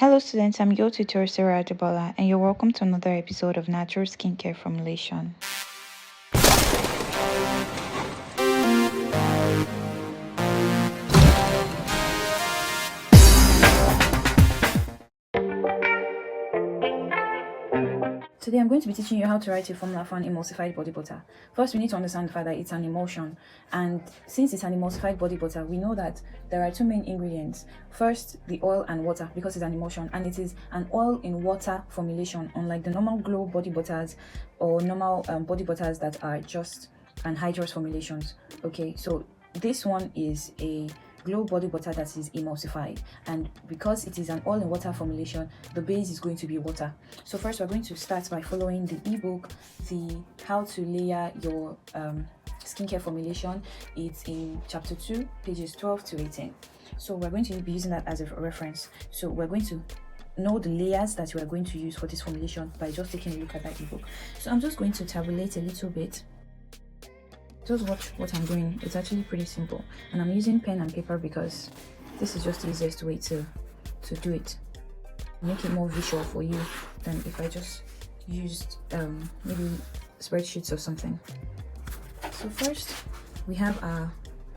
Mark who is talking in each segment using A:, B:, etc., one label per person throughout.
A: Hello students, I'm your tutor Sarah Adebola and you're welcome to another episode of Natural Skincare Formulation. Today I'm going to be teaching you how to write a formula for an emulsified body butter. First, we need to understand the fact that it's an emulsion, and since it's an emulsified body butter, we know that there are two main ingredients. First, the oil and water, because it's an emulsion, and it is an oil in water formulation, unlike the normal glow body butters or normal body butters that are just anhydrous formulations. Okay, so this one is a glow body butter that is emulsified, and because it is an oil in water formulation, the base is going to be water. So first we're going to start by following the ebook, the how to layer your skincare formulation. It's in chapter 2, pages 12 to 18. So we're going to be using that as a reference. So we're going to know the layers that we are going to use for this formulation by just taking a look at that ebook. So I'm just going to tabulate a little bit. Just watch what I'm doing. It's actually pretty simple, and I'm using pen and paper because this is just the easiest way to do it. Make it more visual for you than if I just used maybe spreadsheets or something. So first we have our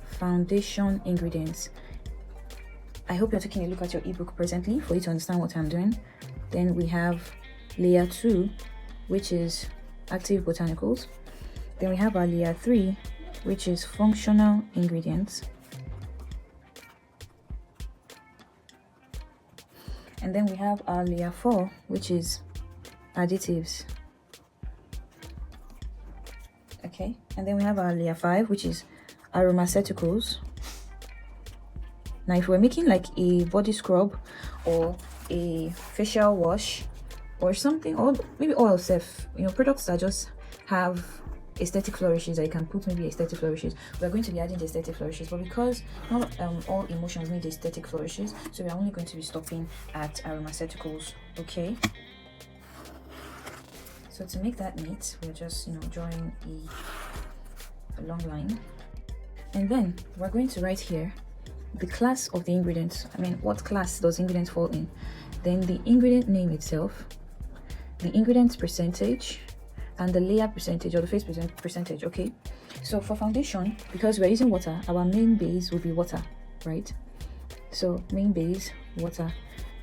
A: foundation ingredients. I hope you're taking a look at your ebook presently for you to understand what I'm doing. Then we have layer 2, which is active botanicals. Then we have our layer 3, which is functional ingredients. And then we have our layer 4, which is additives. Okay, and then we have our layer 5, which is aromaceuticals. Now, if we're making like a body scrub or a facial wash or something, or maybe oil self, products that just have aesthetic flourishes, I can put maybe aesthetic flourishes. We're going to be adding the aesthetic flourishes, but because not all emulsions need aesthetic flourishes, so we're only going to be stopping at aromaceuticals. Okay, so to make that neat, we're just drawing a long line, and then we're going to write here the class of the ingredients. What class does ingredients fall in, then the ingredient name itself, the ingredient percentage, and the layer percentage or the face percentage. Okay, so for foundation, because we're using water, our main base will be water, right? So main base, water.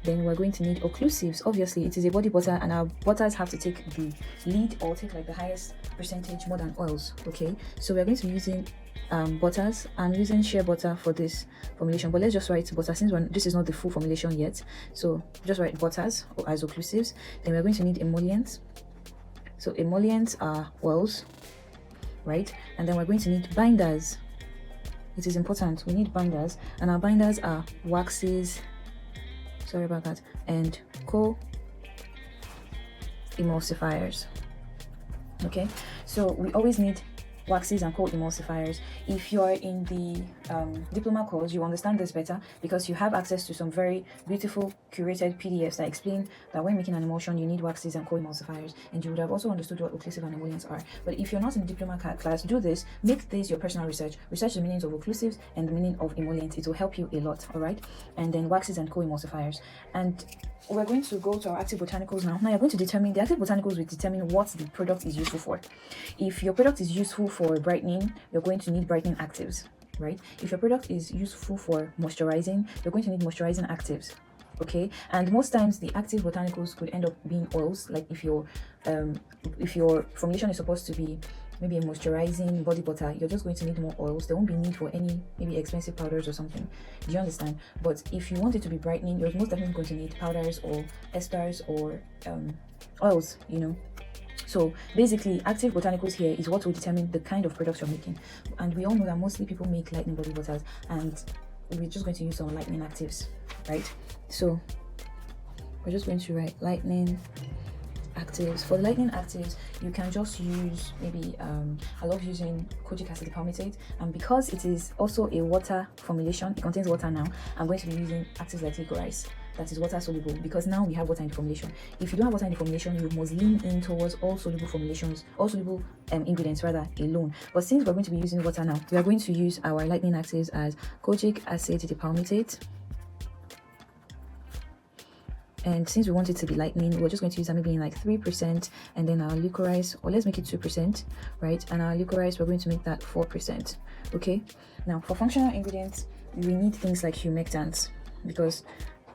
A: Then we're going to need occlusives. Obviously it is a body butter, and our butters have to take the lead or take like the highest percentage more than oils. Okay, so we're going to be using butters. I'm using shea butter for this formulation, but let's just write butter since this is not the full formulation yet. So just write butters as occlusives. Then we're going to need emollients. So emollients are oils, right? And then we're going to need binders. It is important, we need binders, and our binders are waxes, sorry about that, and co-emulsifiers. Okay, so we always need waxes and co-emulsifiers. If you're in the diploma course, you understand this better because you have access to some very beautiful curated PDFs that explain that when making an emulsion you need waxes and co-emulsifiers, and you would have also understood what occlusive and emollients are. But if you're not in the diploma class, do this, make this your personal research the meanings of occlusives and the meaning of emollients. It will help you a lot. All right, and then waxes and co-emulsifiers. And we're going to go to our active botanicals now. Now you're going to determine, the active botanicals will determine what the product is useful for. If your product is useful for brightening, you're going to need brightening actives, right? If your product is useful for moisturizing, you're going to need moisturizing actives. Okay, and most times the active botanicals could end up being oils. Like if your formulation is supposed to be maybe a moisturizing body butter, you're just going to need more oils. There won't be need for any maybe expensive powders or something. Do you understand? But if you want it to be brightening, you're most definitely going to need powders or esters or oils, So basically, active botanicals here is what will determine the kind of products you're making. And we all know that mostly people make lightening body butters, and we're just going to use some lightening actives, right? So we're just going to write lightening actives. For the lightening actives, you can just use maybe I love using kojic acid palmitate, and because it is also a water formulation, it contains water. Now I'm going to be using actives like licorice that is water soluble, because now we have water in the formulation. If you don't have water in the formulation, you must lean in towards all soluble formulations, all soluble ingredients rather, alone. But since we're going to be using water now, we are going to use our lightening actives as kojic acid palmitate, And since we want it to be lightening, we're just going to use that maybe in like 3%, and then our licorice, or let's make it 2%, right? And our licorice, we're going to make that 4%. Okay, now for functional ingredients, we need things like humectants, because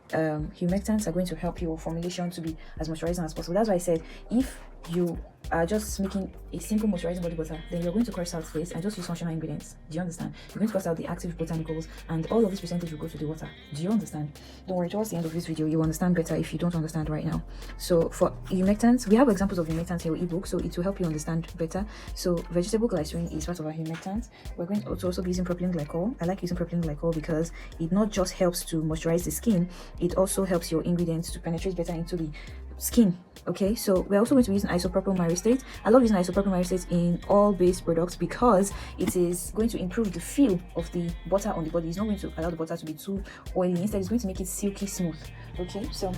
A: humectants are going to help your formulation to be as moisturizing as possible. That's why I said if you are just making a simple moisturizing body butter, then you're going to cross out this and just use functional ingredients. Do you understand? You're going to cross out the active botanicals, and all of this percentage will go to the water. Do you understand? Don't worry, towards the end of this video you'll understand better if you don't understand right now. So for humectants, we have examples of humectants in your ebook, so it will help you understand better. So vegetable glycerin is part of our humectants. We're going to also be using propylene glycol. I like using propylene glycol because it not just helps to moisturize the skin, it also helps your ingredients to penetrate better into the skin. Okay, so we're also going to be using isopropyl myristate. I love using isopropyl myristate in all base products because it is going to improve the feel of the butter on the body. It's not going to allow the butter to be too oily. Instead, it's going to make it silky smooth. Okay, so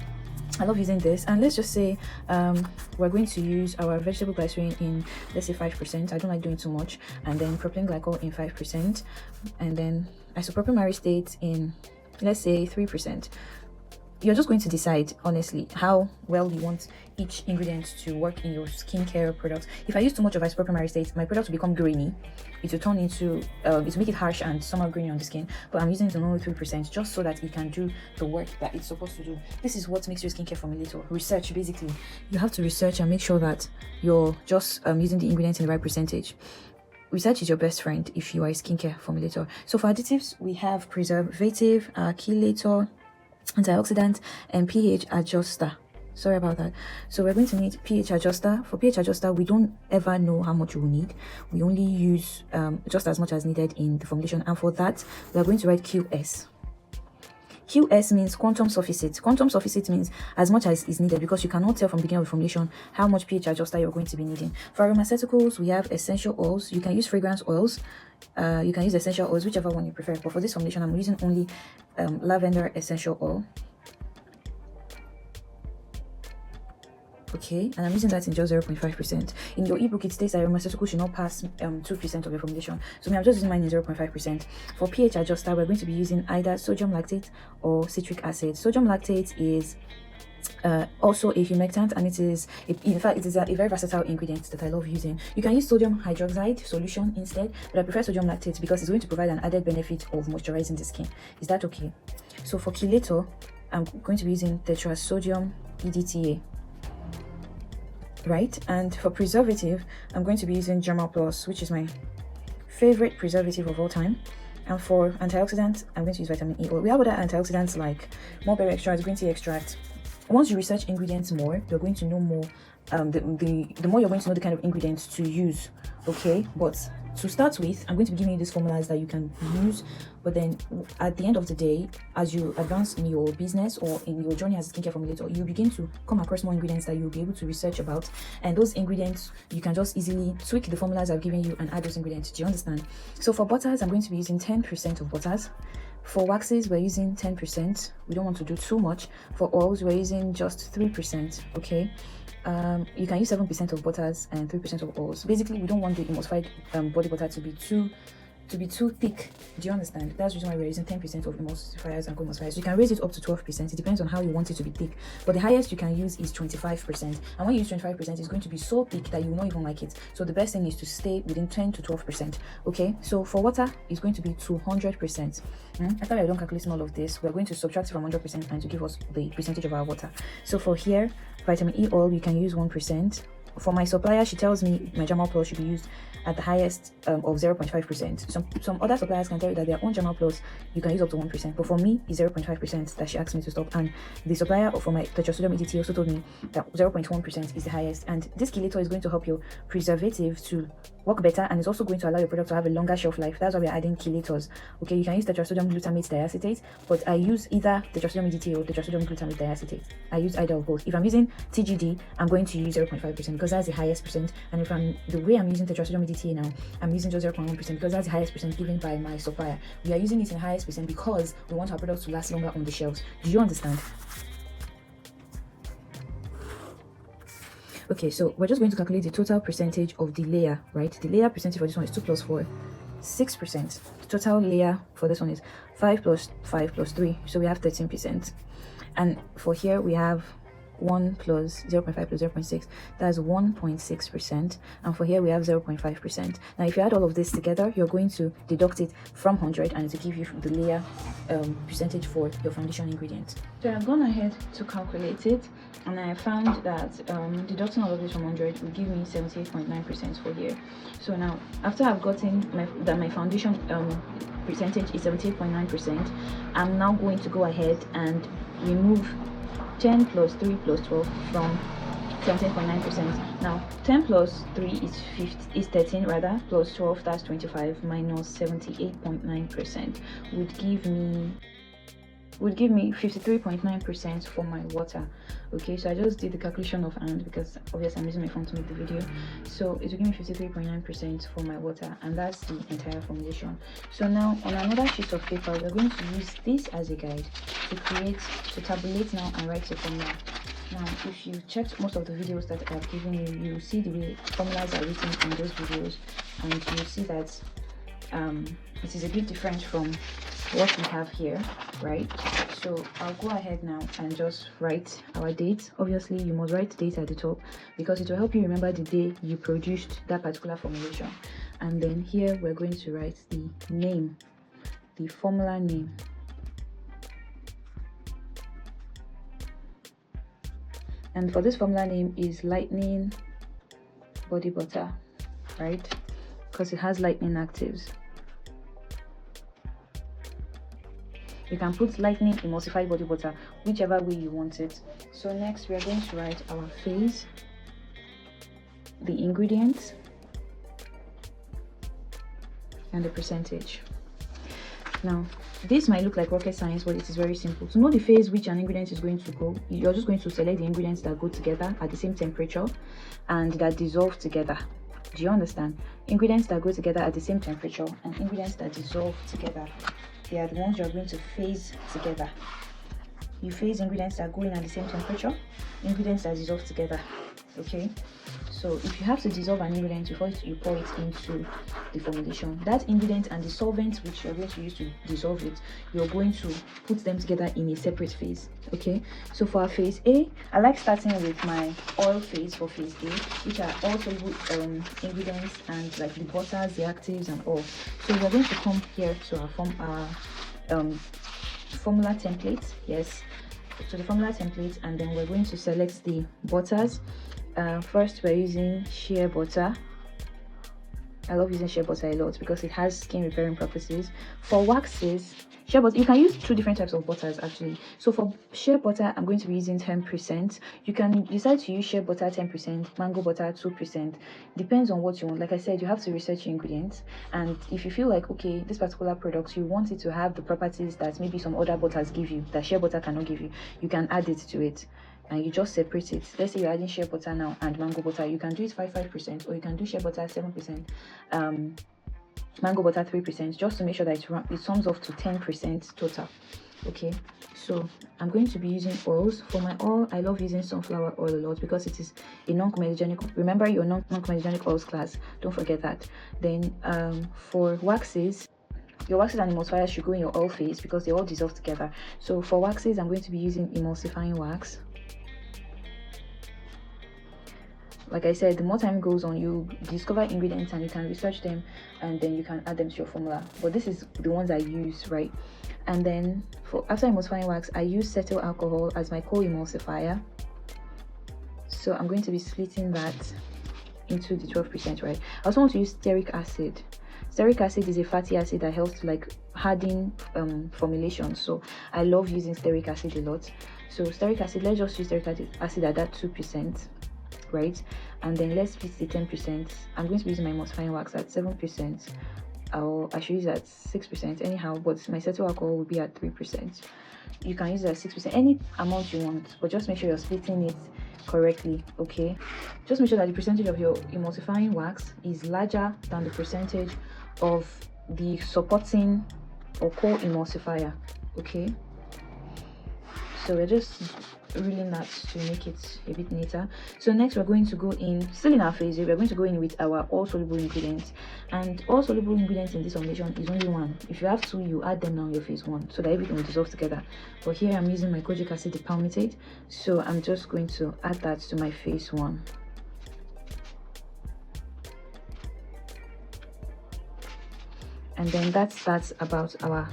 A: I love using this. And let's just say we're going to use our vegetable glycerin in, let's say, 5%. I don't like doing too much. And then propylene glycol in 5%, and then isopropyl myristate in, let's say, 3%. You're just going to decide honestly how well you want each ingredient to work in your skincare products. If I use too much of isopropyl myristate, my product will become grainy. It will turn into it will make it harsh and somehow grainy on the skin. But I'm using it on only 3% just so that it can do the work that it's supposed to do. This is what makes your skincare formulator. Research, basically. You have to research and make sure that you're just using the ingredients in the right percentage. Research is your best friend if you are a skincare formulator. So for additives, we have preservative, chelator, antioxidant, and pH adjuster. Sorry about that. So we're going to need pH adjuster. For pH adjuster, we don't ever know how much we will need. We only use just as much as needed in the formulation, and for that we are going to write QS. QS means quantum sufficit. Quantum sufficit means as much as is needed, because you cannot tell from the beginning of the formulation how much pH adjuster you're going to be needing. For aromaceticals, we have essential oils. You can use fragrance oils. You can use essential oils, whichever one you prefer. But for this formulation, I'm using only lavender essential oil. Okay, and I'm using that in just 0.5%. In your ebook, it states that aromaceticals should not pass 2% of your formulation. So I'm just using mine in 0.5%. For pH adjuster, we're going to be using either sodium lactate or citric acid. Sodium lactate is also a humectant, and it is in fact it is a very versatile ingredient that I love using. You can use sodium hydroxide solution instead, but I prefer sodium lactate because it's going to provide an added benefit of moisturizing the skin. Is that okay? So for chelator, I'm going to be using tetrasodium EDTA, right? And for preservative, I'm going to be using Germal Plus, which is my favorite preservative of all time. And for antioxidant, I'm going to use vitamin E oil. We have other antioxidants like mulberry extract, green tea extract. Once you research ingredients more, you're going to know more. The more you're going to know the kind of ingredients to use. Okay, but to start with, I'm going to be giving you these formulas that you can use, but then at the end of the day, as you advance in your business or in your journey as a skincare formulator, you begin to come across more ingredients that you'll be able to research about, and those ingredients you can just easily tweak the formulas I've given you and add those ingredients. Do you understand? So for butters, I'm going to be using 10% of butters. For waxes, we're using 10%. We don't want to do too much. For oils, we're using just 3%. Okay, you can use 7% of butters and 3% of oils. Basically, we don't want the emulsified body butter to be too thick. Do you understand? That's the reason why we're using 10% of emulsifiers and co-emulsifiers. You can raise it up to 12%. It depends on how you want it to be thick, but the highest you can use is 25%. And when you use 25%, it's going to be so thick that you will not even like it. So the best thing is to stay within 10 to 12%. Okay, so for water, it's going to be 200%. After I don't calculating all of this, we're going to subtract from 100% and to give us the percentage of our water. So for here, vitamin E oil, you can use 1%. For my supplier, she tells me my Germal Plus should be used at the highest of 0.5%. Some other suppliers can tell you that their own Germal Plus you can use up to 1%, but for me it's 0.5% that she asked me to stop. And the supplier for my tetrasodium EDT also told me that 0.1% is the highest. And this chelator is going to help your preservative to work better, and it's also going to allow your product to have a longer shelf life. That's why we're adding chelators. Okay, you can use tetrasodium glutamate diacetate, but I use either tetrasodium EDT or tetrasodium glutamate diacetate. I use either of both. If I'm using TGD, I'm going to use 0.5% because that's the highest percent. And if the way I'm using tetrasodium EDTA now, I'm using just 0.1% because that's the highest percent given by my supplier. We are using it in the highest percent because we want our products to last longer on the shelves. Do you understand? Okay, so we're just going to calculate the total percentage of the layer, right? The layer percentage for this one is 2 plus 4, 6%. The total layer for this one is 5 plus 5 plus 3, so we have 13%. And for here we have 1 plus 0.5 plus 0.6, that's 1.6%. And for here we have 0.5%. Now if you add all of this together, you're going to deduct it from 100 and it will give you the layer percentage for your foundation ingredient. So I've gone ahead to calculate it, and I found that deducting all of this from 100 will give me 78.9% for here. So now after I've gotten my foundation percentage is 78.9%, I'm now going to go ahead and remove 10 plus 3 plus 12 from 17.9%. Now 10 plus 3 is 13 rather, plus 12, that's 25, minus 78.9% would give me 53.9% for my water. Okay, so I just did the calculation of hand because obviously I'm using my phone to make the video. So it will give me 53.9% for my water, and that's the entire formulation. So now on another sheet of paper, we're going to use this as a guide to tabulate now and write the formula. Now if you checked most of the videos that I've given you, you will see the way formulas are written in those videos, and you will see that it is a bit different from what we have here, right? So I'll go ahead now and just write our date. Obviously you must write the date at the top because it will help you remember the day you produced that particular formulation. And then here we're going to write the name, the formula name. And for this formula name is Lightening body butter, right? Because it has lightening actives. You can put Lightening Emulsified body butter, whichever way you want it. So next we are going to write our phase, the ingredients, and the percentage. Now this might look like rocket science, but it is very simple. To know the phase which an ingredient is going to go, you're just going to select the ingredients that go together at the same temperature and that dissolve together. Do you understand? Ingredients that go together at the same temperature and ingredients that dissolve together, they are the ones you're going to phase together. You phase ingredients that go in at the same temperature, ingredients that dissolve together. Okay, so if you have to dissolve an ingredient before you pour it into the formulation, that ingredient and the solvent which you're going to use to dissolve it, you're going to put them together in a separate phase. Okay, so for our phase A, I like starting with my oil phase for phase A, which are all soluble ingredients and like the butters, the actives and all. So we're going to come here to our formula template. Yes, to the formula template, and then we're going to select the butters. First we're using shea butter. I love using shea butter a lot because it has skin repairing properties. For waxes, shea butter, you can use 2 different types of butters actually. So for shea butter, I'm going to be using 10%. You can decide to use shea butter 10%, mango butter 2%. Depends on what you want. Like I said, you have to research your ingredients, and if you feel like, okay, this particular product, you want it to have the properties that maybe some other butters give you, that shea butter cannot give you, you can add it to it. And you just separate it. Let's say you're adding shea butter now and mango butter, you can do it 5%, or you can do shea butter 7%, mango butter 3%, just to make sure that it sums up to 10% total. Okay, so I'm going to be using oils. For my oil, I love using sunflower oil a lot because it is a non-comedogenic. Remember your non-comedogenic oils class, don't forget that. Then for waxes, your waxes and emulsifiers should go in your oil phase because they all dissolve together. So for waxes, I'm going to be using emulsifying wax. Like I said, the more time goes on, you discover ingredients and you can research them, and then you can add them to your formula. But this is the ones I use, right? And then after emulsifying wax, I use cetyl alcohol as my co-emulsifier. So I'm going to be splitting that into the 12%, right? I also want to use stearic acid. Stearic acid is a fatty acid that helps to like harden formulation. So I love using stearic acid a lot. So stearic acid, let's just use stearic acid at that 2%. Right, and then let's split the 10%. I'm going to be using my emulsifying wax at 7%. I should use it at 6% anyhow, but my cetyl alcohol will be at 3%. You can use it at 6%, any amount you want, but just make sure you're splitting it correctly. Okay, just make sure that the percentage of your emulsifying wax is larger than the percentage of the supporting or co-emulsifier. Okay, so we're just ruling that to make it a bit neater. So next we're going to go in, still in our phase A, we're going to go in with our all soluble ingredients, and all soluble ingredients in this formulation is only one. If you have two, you add them now in your phase 1 so that everything will dissolve together. But here I'm using my kojic acid palmitate, so I'm just going to add that to my phase 1. And then that's about our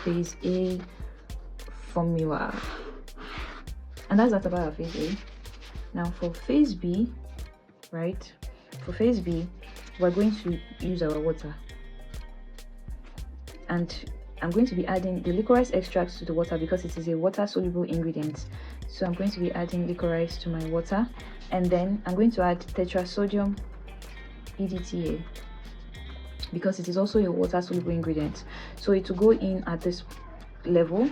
A: phase A formula. And that's about our phase A. Now for phase B, right? For phase B, we're going to use our water. And I'm going to be adding the licorice extract to the water because it is a water-soluble ingredient. So I'm going to be adding licorice to my water. And then I'm going to add tetrasodium EDTA because it is also a water-soluble ingredient. So it will go in at this level.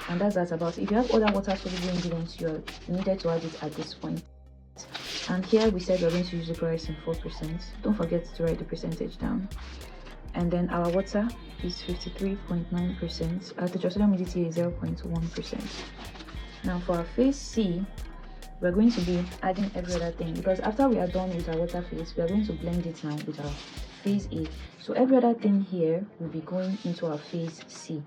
A: And that's about it. If you have other water-soluble ingredients, you're needed to add it at this point. And here we said we're going to use licorice in 4%. Don't forget to write the percentage down. And then our water is 53.9%. Our tetrasodium EDTA is 0.1%. Now for our phase C, we're going to be adding every other thing because after we are done with our water phase, we are going to blend it now with our phase A. So every other thing here will be going into our phase C.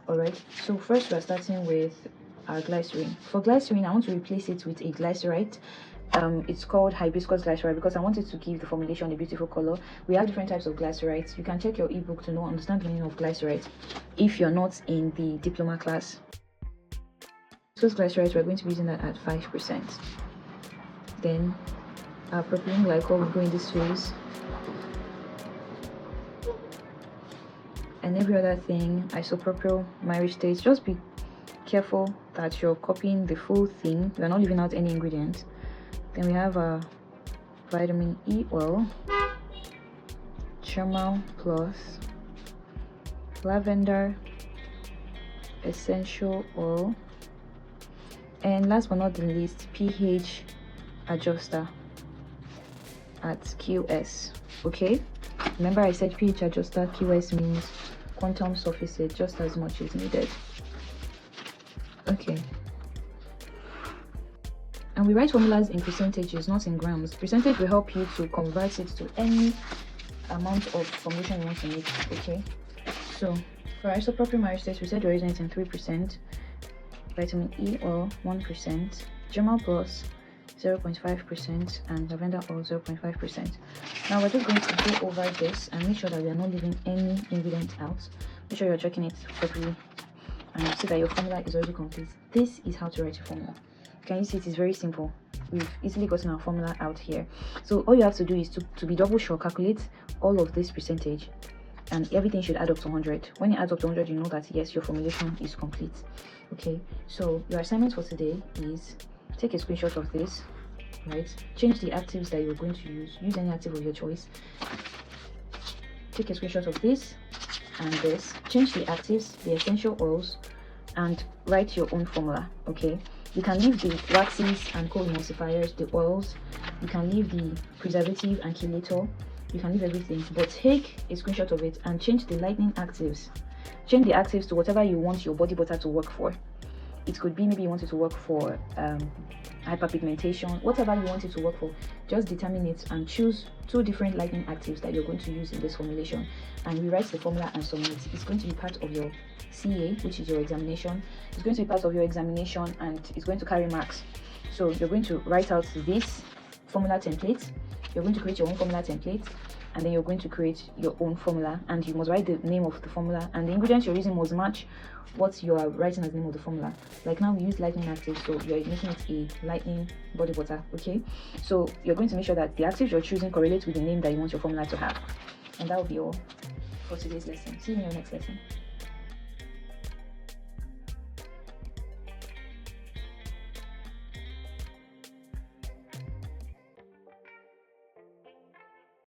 A: Alright, so first we're starting with our glycerin. For glycerin, I want to replace it with a glycerite. It's called hibiscus glycerite because I wanted to give the formulation a beautiful color. We have different types of glycerites. You can check your ebook to understand the meaning of glycerite if you're not in the diploma class. Hibiscus glycerite, we're going to be using that at 5%. Then our propylene glycol will go in this phase. And every other thing, isopropyl myristate. Just be careful that you're copying the full thing. We're not leaving out any ingredients. Then we have our vitamin E oil, Germal Plus, lavender essential oil, and last but not the least, pH adjuster at QS. Okay, remember I said pH adjuster, QS means quantum surfaces, just as much is needed. Okay, and we write formulas in percentages, not in grams. Percentage will help you to convert it to any amount of formulation you want to make. Okay, so for isopropyl myristate, we said we're using it in 3%, vitamin E oil 1%, Germal Plus 0.5%, and lavender oil 0.5%. Now we're just going to go over this and make sure that we are not leaving any ingredient out. Make sure you're checking it properly and see that your formula is already complete. This is how to write a formula. Can you see it is very simple? We've easily gotten our formula out here. So all you have to do is to be double sure, calculate all of this percentage, and everything should add up to 100. When it adds up to 100, you know that yes, your formulation is complete. Okay, so your assignment for today is take a screenshot of this, right? Change the actives that you're going to use any active of your choice. Take a screenshot of this and this, change the actives, the essential oils, and write your own formula. Okay, you can leave the waxes and co-emulsifiers, the oils, you can leave the preservative and chelator, you can leave everything, but take a screenshot of it and change the lightening actives. Change the actives to whatever you want your body butter to work for. It could be maybe you want it to work for hyperpigmentation, whatever you want it to work for. Just determine it and choose 2 different lightening actives that you're going to use in this formulation, and rewrite the formula and submit. It's going to be part of your CA, which is your examination. It's going to be part of your examination and it's going to carry marks. So you're going to write out this formula template, you're going to create your own formula template, and then you're going to create your own formula, and you must write the name of the formula, and the ingredients you're using must match what you are writing as the name of the formula. Like now we use lightening actives, so you're making it a lightening body butter. Okay, so you're going to make sure that the actives you're choosing correlate with the name that you want your formula to have. And that will be all for today's lesson. See you in your next lesson.